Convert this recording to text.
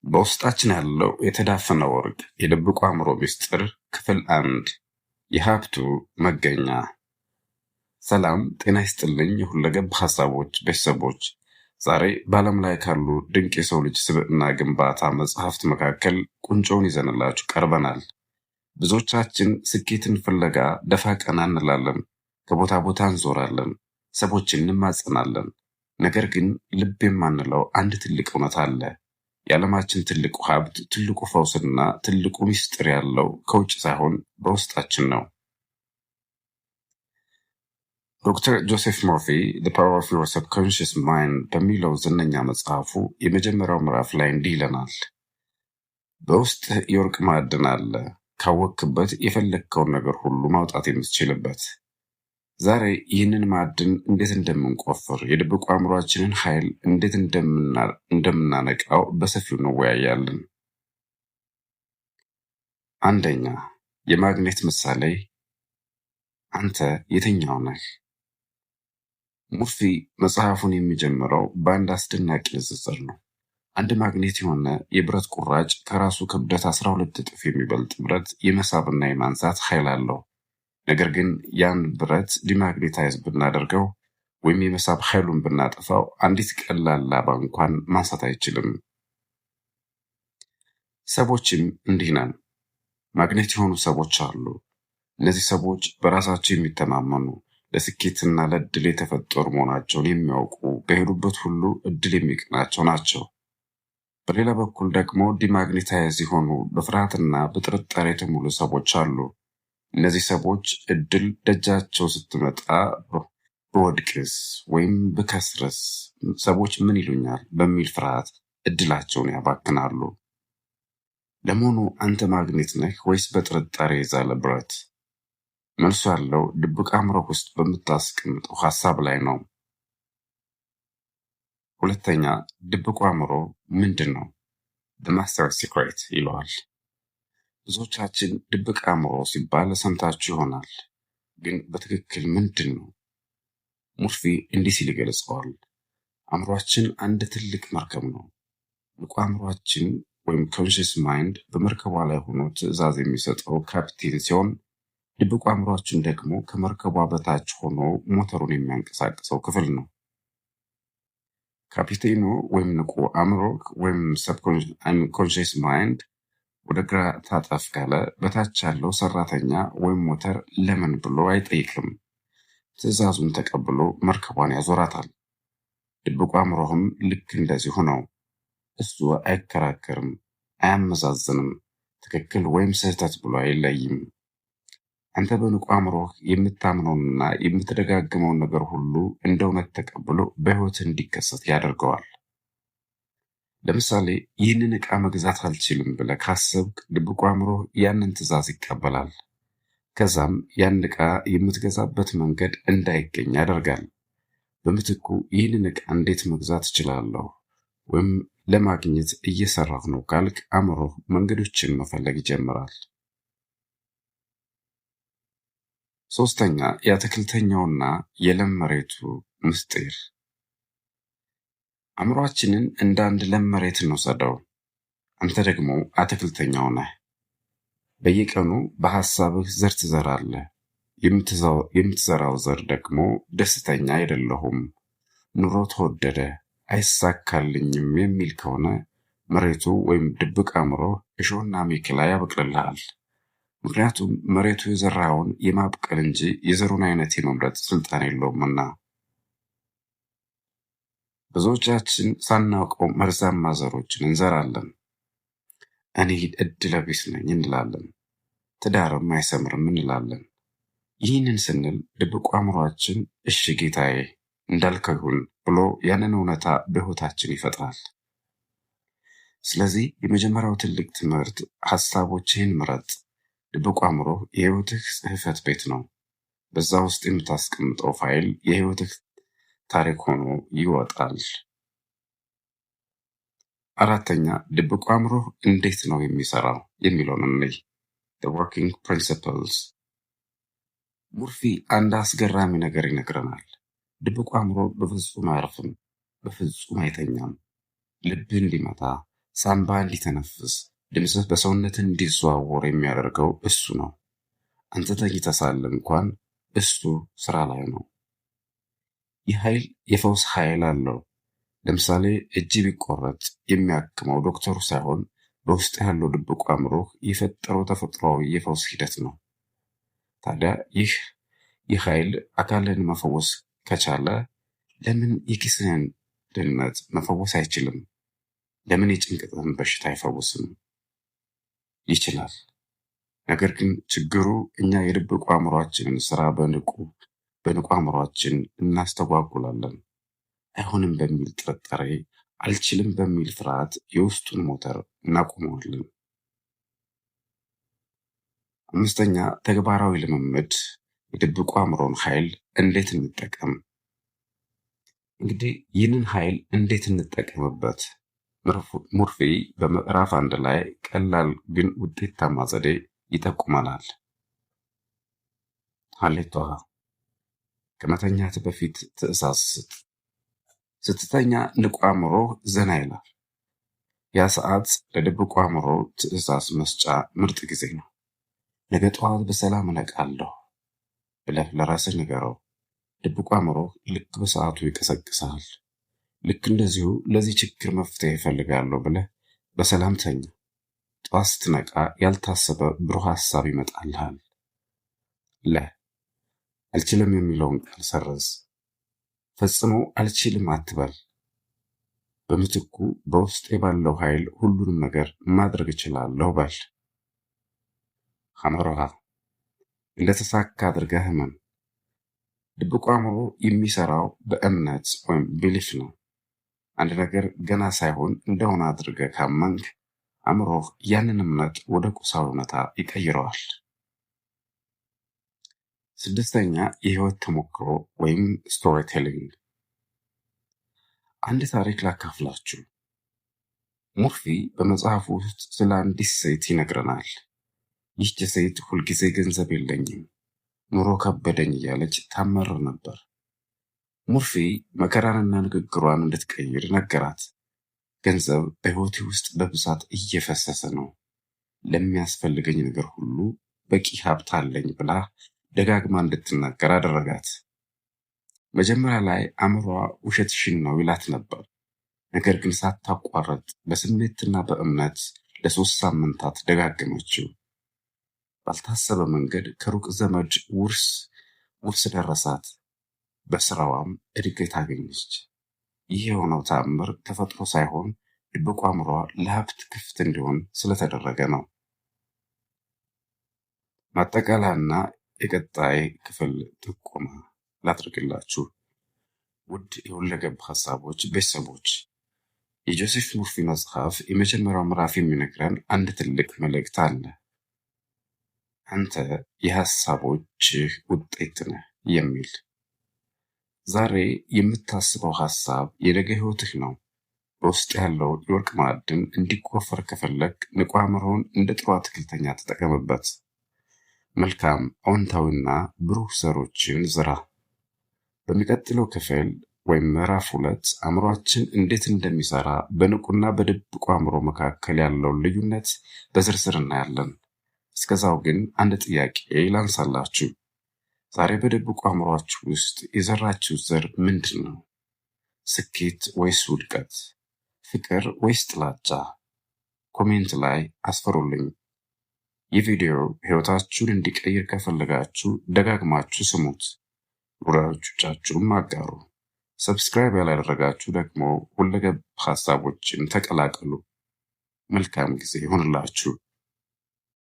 በውስጣችን ያለው የተዳፈነ ወርቅ የድብቁ አእምሮ ምስጢር ክፍል 1 የሀብቱ መገኛ። ሰላም ጤና ይስጥልኝ የሁለገብ ሐሳቦች ቤተሰቦች። ዛሬ በዓለም ላይ ካሉ ድንቅ የሰው ልጅ ስብዕና ግንባታ መጽሐፍት መካከል ቁንጮውን ይዘንላችሁ ቀርበናል። ብዙዎቻችን ስኬትን ፍለጋ ደፋ ቀና እንላለን፣ ከቦታ ቦታ እንዞራለን፣ ሰዎችን እንማጸናለን። ነገር ግን ልብ የማንለው አንድ ትልቅ እውነት አለ። የዓለማችን ትልቁ ሀብት፣ ትልቁ ፈውስና ትልቁ ምስጢር ያለው ከውጭ ሳይሆን በውስጣችን ነው። ዶክተር ጆሴፍ ሞርፊ The Power of Your Subconscious Mind በሚለው ዝነኛ መጽሐፉ የመጀመሪያው ምዕራፍ ላይ እንዲህ ይለናል። በውስጥ የወርቅ ማዕድን አለ፣ ካወክበት የፈለግከውን ነገር ሁሉ ማውጣት የምትችልበት። ዛሬ ይህንን ማዕድን እንዴት እንደምንቆፍር፣ የድብቁ አእምሯችንን ኃይል እንዴት እንደምናነቃው በሰፊው እንወያያለን። አንደኛ፣ የማግኔት ምሳሌ። አንተ የትኛው ነህ? ሞርፊ መጽሐፉን የሚጀምረው በአንድ አስደናቂ ንጽጽር ነው። አንድ ማግኔት የሆነ የብረት ቁራጭ ከራሱ ክብደት 12 እጥፍ የሚበልጥ ብረት የመሳብና የማንሳት ኃይል አለው። ነገር ግን ያን ብረት ዲማግኔታይዝ ብናደርገው ወይም የመሳብ ኃይሉን ብናጠፋው አንዲት ቀላል ላባ እንኳን ማንሳት አይችልም። ሰዎችም እንዲህ ነን። ማግኔት የሆኑ ሰዎች አሉ። እነዚህ ሰዎች በራሳቸው የሚተማመኑ፣ ለስኬትና ለእድል የተፈጠሩ መሆናቸውን የሚያውቁ፣ በሄዱበት ሁሉ እድል የሚቀናቸው ናቸው። በሌላ በኩል ደግሞ ዲማግኔታይዝ የሆኑ፣ በፍርሃትና በጥርጣሬ የተሞሉ ሰዎች አሉ። እነዚህ ሰዎች እድል ደጃቸው ስትመጣ በወድቅስ ወይም በከስርስ ሰዎች ምን ይሉኛል በሚል ፍርሃት እድላቸውን ያባክናሉ። ለመሆኑ አንተ ማግኔት ነህ ወይስ በጥርጣሬ የዛለ ብረት? መልሱ ያለው ድብቅ አእምሮህ ውስጥ በምታስቀምጠው ሐሳብ ላይ ነው። ሁለተኛ፣ ድብቁ አእምሮ ምንድን ነው? The Master Secret ይለዋል። ብዙዎቻችን ድብቅ አእምሮ ሲባል ሰምታችሁ ይሆናል። ግን በትክክል ምንድን ነው? ሞርፊ እንዲህ ሲል ይገልጸዋል። አእምሯችን አንድ ትልቅ መርከብ ነው። ንቁ አእምሯችን ወይም ኮንሽስ ማይንድ በመርከቧ ላይ ሆኖ ትዕዛዝ የሚሰጠው ካፕቴን ሲሆን፣ ድብቁ አእምሯችን ደግሞ ከመርከቧ በታች ሆኖ ሞተሩን የሚያንቀሳቅሰው ክፍል ነው። ካፒቴኑ ወይም ንቁ አእምሮ ወይም ሰብኮንሽስ ማይንድ ወደ ግራ ታጠፍ ካለ በታች ያለው ሰራተኛ ወይም ሞተር ለምን ብሎ አይጠይቅም። ትዕዛዙን ተቀብሎ መርከቧን ያዞራታል። ድብቁ አእምሮህም ልክ እንደዚሁ ነው። እሱ አይከራከርም፣ አያመዛዝንም፣ ትክክል ወይም ስህተት ብሎ አይለይም። አንተ በንቁ አእምሮህ የምታምነውንና የምትደጋግመውን ነገር ሁሉ እንደ እውነት ተቀብሎ በሕይወት እንዲከሰት ያደርገዋል። ለምሳሌ ይህንን ዕቃ መግዛት አልችልም ብለህ ካሰብክ ድብቁ አእምሮህ ያንን ትዕዛዝ ይቀበላል። ከዛም ያን ዕቃ የምትገዛበት መንገድ እንዳይገኝ ያደርጋል። በምትኩ ይህንን ዕቃ እንዴት መግዛት እችላለሁ ወይም ለማግኘት እየሰራሁ ነው ካልክ አእምሮህ መንገዶችን መፈለግ ይጀምራል። ሶስተኛ፣ የአትክልተኛውና የለም መሬቱ ምስጢር። አእምሯችንን እንደ አንድ ለም መሬት እንውሰደው። አንተ ደግሞ አትክልተኛው ነህ። በየቀኑ በሐሳብህ ዘር ትዘራለህ። የምትዘራው ዘር ደግሞ ደስተኛ አይደለሁም፣ ኑሮ ተወደደ፣ አይሳካልኝም የሚል ከሆነ መሬቱ ወይም ድብቅ አእምሮ እሾህና አሜከላ ያበቅልልሃል። ምክንያቱም መሬቱ የዘራውን የማብቀል እንጂ የዘሩን አይነት የመምረጥ ስልጣን የለውምና። ብዙዎቻችን ሳናውቀው መርዛማ ዘሮችን እንዘራለን። እኔ ዕድለ ቢስ ነኝ እንላለን፣ ትዳርም አይሰምርም እንላለን። ይህንን ስንል ድብቁ አእምሯችን እሺ ጌታዬ እንዳልከው ይሁን ብሎ ያንን እውነታ በሕይወታችን ይፈጥራል። ስለዚህ የመጀመሪያው ትልቅ ትምህርት ሐሳቦችህን ምረጥ። ድብቁ አእምሮ የሕይወትህ ጽሕፈት ቤት ነው። በዛ ውስጥ የምታስቀምጠው ፋይል የሕይወትህ ታሪክ ሆኖ ይወጣል። አራተኛ፣ ድብቁ አእምሮ እንዴት ነው የሚሰራው የሚለውን እንይ። The Working Principles። ሞርፊ አንድ አስገራሚ ነገር ይነግረናል። ድብቁ አእምሮ በፍጹም አያርፍም፣ በፍጹም አይተኛም። ልብህ እንዲመታ፣ ሳንባ እንዲተነፍስ፣ ድምፅህ በሰውነት እንዲዘዋወር የሚያደርገው እሱ ነው። አንተ ተኝተህ ሳለ እንኳን እሱ ስራ ላይ ነው። ይህ ኃይል የፈውስ ኃይል አለው። ለምሳሌ እጅ ቢቆረጥ የሚያክመው ዶክተሩ ሳይሆን በውስጥ ያለው ድብቁ አእምሮህ የፈጠረው ተፈጥሯዊ የፈውስ ሂደት ነው። ታዲያ ይህ ኃይል አካልን መፈወስ ከቻለ ለምን የኪስህን ድህነት መፈወስ አይችልም? ለምን የጭንቀትህን በሽታ አይፈውስም? ይችላል። ነገር ግን ችግሩ እኛ የድብቁ አእምሯችንን ስራ በንቁ አእምሯችን እናስተጓጉላለን። አይሆንም በሚል ጥርጣሬ፣ አልችልም በሚል ፍርሃት የውስጡን ሞተር እናቆመዋለን። 5ኛ ተግባራዊ ልምምድ፣ የድብቁ አእምሮን ኃይል እንዴት እንጠቀም? እንግዲህ ይህንን ኃይል እንዴት እንጠቀምበት? ሙርፊ በምዕራፍ 1 ላይ ቀላል ግን ውጤታማ ዘዴ ይጠቁመናል። ሀሌቷ ከመተኛት በፊት ትዕዛዝ ስጥ። ስትተኛ ንቁ አእምሮ ዘና ይላል። ያ ሰዓት ለድብቁ አእምሮ ትዕዛዝ መስጫ ምርጥ ጊዜ ነው። ነገ ጠዋት በሰላም እነቃለሁ ብለህ ለራስህ ንገረው። ድብቁ አእምሮ ልክ በሰዓቱ ይቀሰቅሳል። ልክ እንደዚሁ ለዚህ ችግር መፍትሄ እፈልጋለሁ ብለህ በሰላም ተኛ። ጠዋት ስትነቃ ያልታሰበ ብሩህ ሐሳብ ይመጣልሃል። አልችልም የሚለውን ቃል ሰረዝ። ፈጽሞ አልችልም አትበል። በምትኩ በውስጤ ባለው ኃይል ሁሉንም ነገር ማድረግ እችላለሁ በል። ሐመሮሃ እንደተሳካ አድርገህ እመን። ድብቁ አእምሮ የሚሰራው በእምነት ወይም ቢሊፍ ነው። አንድ ነገር ገና ሳይሆን እንደሆነ አድርገህ ካመንክ አእምሮህ ያንን እምነት ወደ ቁሳዊ እውነታ ይቀይረዋል። 6ኛ የህይወት ተሞክሮ ወይም ስቶሪ ቴሊንግ። አንድ ታሪክ ላካፍላችሁ። ሙርፊ በመጽሐፉ ውስጥ ስለ አንዲት ሴት ይነግረናል። ይህች ሴት ሁልጊዜ ገንዘብ የለኝም፣ ኑሮ ከበደኝ እያለች ታመር ነበር። ሙርፊ መከራንና ንግግሯን እንድትቀይር ነገራት። ገንዘብ በህይወቴ ውስጥ በብዛት እየፈሰሰ ነው፣ ለሚያስፈልገኝ ነገር ሁሉ በቂ ሀብት አለኝ ብላ ደጋግማ እንድትናገር አደረጋት። መጀመሪያ ላይ አእምሯ ውሸትሽን ነው ይላት ነበር። ነገር ግን ሳታቋረጥ በስሜትና በእምነት ለ3 ሳምንታት ደጋገመችው። ባልታሰበ መንገድ ከሩቅ ዘመድ ውርስ ደረሳት። በስራዋም እድገት አገኘች። ይህ የሆነው ተአምር ተፈጥሮ ሳይሆን ድብቁ አእምሯ ለሀብት ክፍት እንዲሆን ስለተደረገ ነው። ማጠቃለያና የቀጣይ ክፍል ጥቆማ ላድርግላችሁ። ውድ የሁለገብ ሀሳቦች ቤተሰቦች፣ የጆሴፍ ሙርፊ መጽሐፍ የመጀመሪያው ምዕራፍ የሚነግረን አንድ ትልቅ መልእክት አለ። አንተ የሀሳቦችህ ውጤት ነህ የሚል። ዛሬ የምታስበው ሀሳብ የነገ ህይወትህ ነው። በውስጥ ያለው የወርቅ ማዕድን እንዲቆፈር ከፈለግ ንቁ አእምሮን እንደ ጥሩ አትክልተኛ ተጠቀምበት። መልካም አዎንታዊና ብሩህ ዘሮችን ዝራ። በሚቀጥለው ክፍል ወይም ምዕራፍ 2 አእምሯችን እንዴት እንደሚሰራ በንቁና በድብቁ አእምሮ መካከል ያለውን ልዩነት በዝርዝር እናያለን። እስከዛው ግን አንድ ጥያቄ ላንሳላችሁ። ዛሬ በድብቁ አእምሯችሁ ውስጥ የዘራችሁ ዘር ምንድን ነው? ስኬት ወይስ ውድቀት? ፍቅር ወይስ ጥላቻ? ኮሜንት ላይ አስፈሩልኝ። ይህ ቪዲዮ ህይወታችሁን እንዲቀይር ከፈለጋችሁ ደጋግማችሁ ስሙት። ወዳጆቻችሁም አጋሩ። ሰብስክራይብ ያላደረጋችሁ ደግሞ ሁለገብ ሀሳቦችን ተቀላቀሉ። መልካም ጊዜ ይሁንላችሁ።